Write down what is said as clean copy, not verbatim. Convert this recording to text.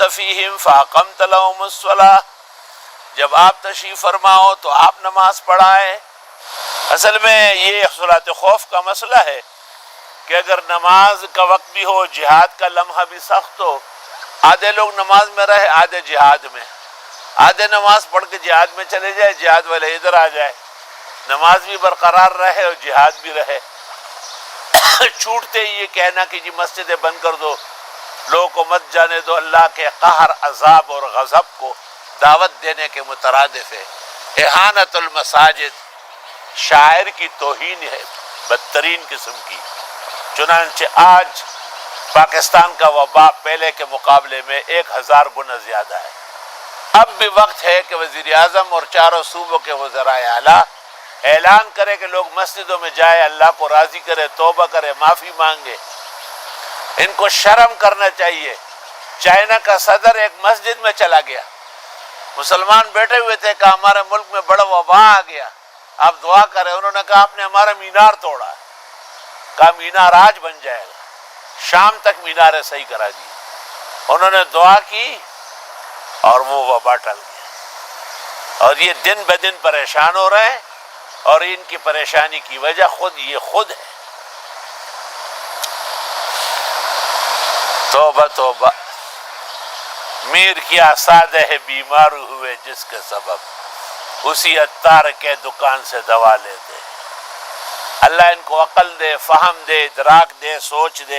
فیہم فاقمت لہم الصلاۃ، جب آپ تشریف فرماؤ تو آپ نماز پڑھائے۔ اصل میں یہ صلاۃ خوف کا مسئلہ ہے کہ اگر نماز کا وقت بھی ہو، جہاد کا لمحہ بھی سخت ہو، آدھے لوگ نماز میں رہے، آدھے جہاد میں، آدھے نماز پڑھ کے جہاد میں چلے جائے، جہاد والے ادھر آ جائے، نماز بھی برقرار رہے اور جہاد بھی رہے۔ چھوٹتے ہی یہ کہنا کہ جی مسجدیں بند کر دو، لوگوں کو مت جانے دو، اللہ کے قہر، عذاب اور غضب کو دعوت دینے کے مترادف ہے۔ احانت المساجد شاعر کی توہین ہے بدترین قسم کی۔ چنانچہ آج پاکستان کا وبا پہلے کے مقابلے میں 1000 گنا زیادہ ہے۔ اب بھی وقت ہے کہ وزیر اعظم اور چاروں صوبوں کے وزرائے اعلیٰ اعلان کرے کہ لوگ مسجدوں میں جائے، اللہ کو راضی کرے، توبہ کرے، معافی مانگے۔ ان کو شرم کرنا چاہیے۔ چائنا کا صدر ایک مسجد میں چلا گیا، مسلمان بیٹھے ہوئے تھے، کہا ہمارے ملک میں بڑا وبا آ گیا، آپ دعا کریں۔ انہوں نے کہا آپ نے ہمارا مینار توڑا، کہا مینار آج بن جائے گا، شام تک میناریں صحیح کرا دی۔ انہوں نے دعا کی اور وہ وبا ٹل گیا۔ اور یہ دن بدن پریشان ہو رہے ہیں، اور ان کی پریشانی کی وجہ خود ہے۔ توبہ توبہ، میر کیا سادہ ہے بیمار ہوئے جس کے سبب، اسی عطار کے دکان سے دوا لیتے۔ اللہ ان کو عقل دے، فہم دے، ادراک دے، سوچ دے۔